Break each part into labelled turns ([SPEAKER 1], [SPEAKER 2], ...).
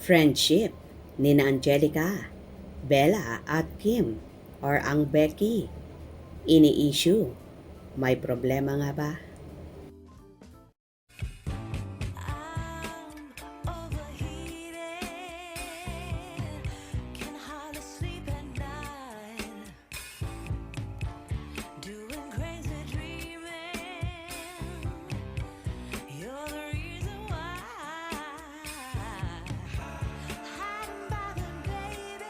[SPEAKER 1] Friendship nina Angelica, Bella at Kim or ang Becky. Ini-issue. May problema nga ba?
[SPEAKER 2] I'm overheated, can hardly sleep at night, doing crazy dreaming. You're the reason why. Hiding by the baby.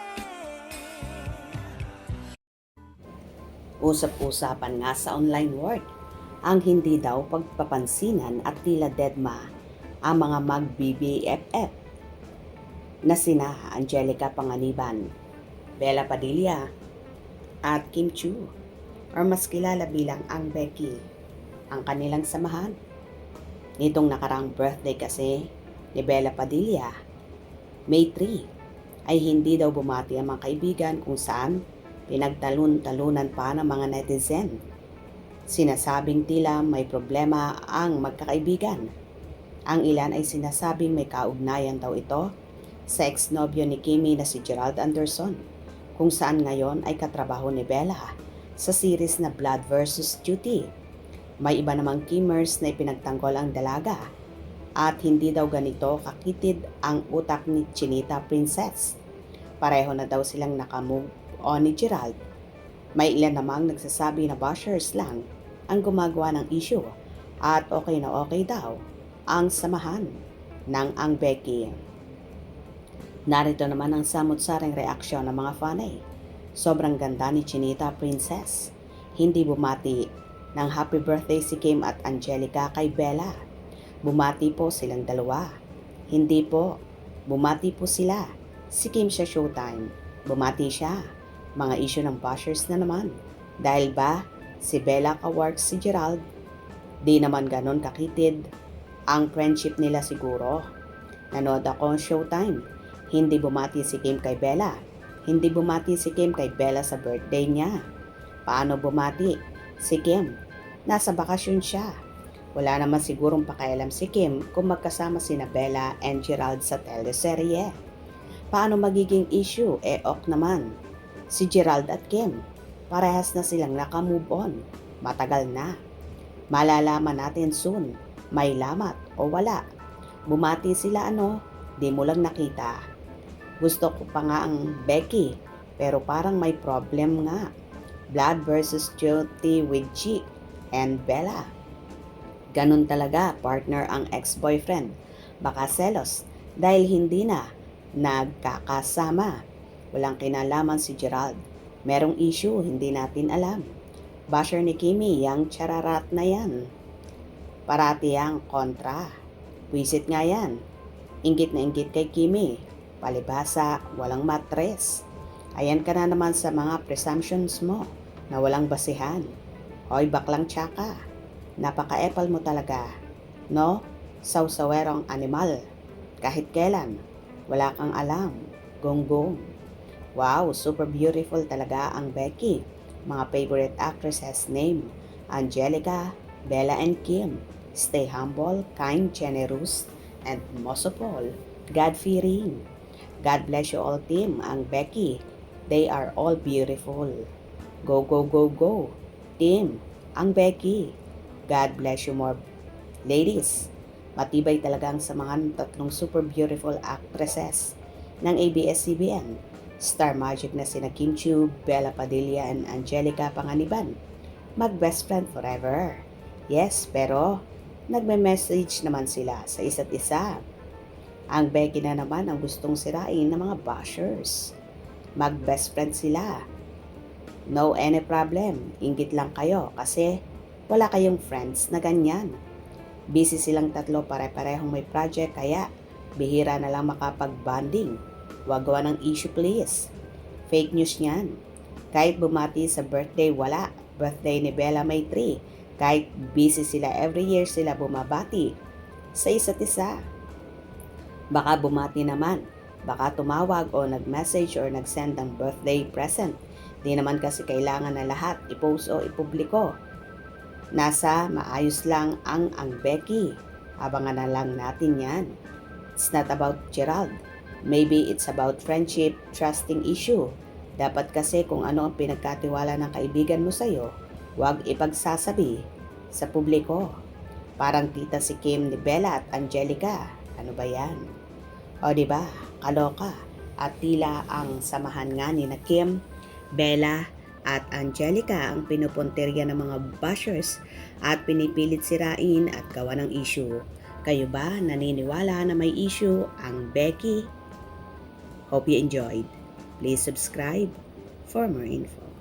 [SPEAKER 1] Usap-usapan nga sa online world ang hindi daw pagpapansinan at tila deadma ang mga mag-BBFF na sina Angelica Panganiban, Bella Padilla at Kim Chu or mas kilala bilang ang Becky, ang kanilang samahan. Nitong nakarang birthday kasi ni Bella Padilla, May 3, ay hindi daw bumati ang mga kaibigan kung saan pinagtalun-talunan pa ng mga netizen. Sinasabing tila may problema ang magkakaibigan. Ang ilan ay sinasabing may kaugnayan daw ito sa ex-nobyo ni Kimi na si Gerald Anderson, kung saan ngayon ay katrabaho ni Bella sa series na Blood vs. Duty. May iba namang Kimmers na ipinagtanggol ang dalaga at hindi daw ganito kakitid ang utak ni Chinita Princess. Pareho na daw silang nakamove on ni Gerald. May ilan namang nagsasabi na bashers lang ang gumagawa ng issue at okay na okay daw ang samahan ng ang Becky. Narito naman ang samot-saring reaksyon ng mga fanay. Sobrang ganda ni Chinita Princess. Hindi bumati ng happy birthday si Kim at Angelica kay Bella. Bumati po silang dalawa. Hindi po. Bumati po sila. Si Kim sa Showtime. Bumati siya. Mga issue ng bashers na naman. Dahil ba si Bella kawork si Gerald? Di naman ganon kakitid ang friendship nila siguro. Nanood ako ng Showtime. Hindi bumati si Kim kay Bella. Hindi bumati si Kim kay Bella sa birthday niya. Paano bumati si Kim? Nasa bakasyon siya. Wala naman sigurong pakialam si Kim kung magkasama sina Bella and Gerald sa teleserye. Paano magiging issue? Ok naman. Si Gerald at Kim, parehas na silang nakamove on. Matagal na. Malalaman natin soon, may lamat o wala. Bumati sila di mo lang nakita. Gusto ko pa nga ang Becky, pero parang may problem nga. Blood versus Duty with G and Bella. Ganun talaga, partner ang ex-boyfriend. Baka selos dahil hindi na nagkakasama. Walang kinalaman si Gerald. Merong issue, hindi natin alam. Basher ni Kimi, yang chararat na yan. Parati ang kontra. Wisit nga yan. Inggit na inggit kay Kimi. Palibasa, walang matres. Ayan ka na naman sa mga presumptions mo na walang basihan. Hoy, baklang tsaka. Napaka-epal mo talaga. No? Sawsawerong animal. Kahit kailan, wala kang alam. Gonggong. Wow, super beautiful talaga ang Becky. Mga favorite actresses name, Angelica, Bella and Kim. Stay humble, kind, generous, and most of all, God-fearing. God bless you all team, ang Becky. They are all beautiful. Go, go, go, go. Team, ang Becky. God bless you more. Ladies, matibay talaga ang samahan ng tatlong super beautiful actresses ng ABS-CBN. Star Magic na sina Kim Chu, Bella Padilla, and Angelica Panganiban. Mag-best friend forever. Yes, pero nagme-message naman sila sa isa't isa. Ang Becky na naman ang gustong sirain ng mga bashers. Mag-best friend sila. No any problem, inggit lang kayo kasi wala kayong friends na ganyan. Busy silang tatlo, pare-parehong may project kaya bihira na lang makapag-bonding. Huwag gawa ng issue please. Fake news yan. Kahit bumati sa birthday, wala. Birthday ni Bella May 3. Kahit busy sila, every year sila bumabati sa isa't isa. Baka bumati naman. Baka tumawag o nag-message or nag-send ng birthday present. Di naman kasi kailangan na lahat i-post o ipubliko. Nasa maayos lang ang Becky. Abangan na lang natin yan. It's not about Gerald. Maybe it's about friendship, trusting issue. Dapat kasi kung ano ang pinagkatiwala ng kaibigan mo sa'yo, huwag ipagsasabi sa publiko. Parang tita si Kim ni Bella at Angelica. Ano ba yan? O di ba? Kaloka. At tila ang samahan nga ni na Kim, Bella at Angelica ang pinupunterya ng mga bashers at pinipilit sirain at gawa ng issue. Kayo ba naniniwala na may issue ang Becky? Hope you enjoyed. Please subscribe for more info.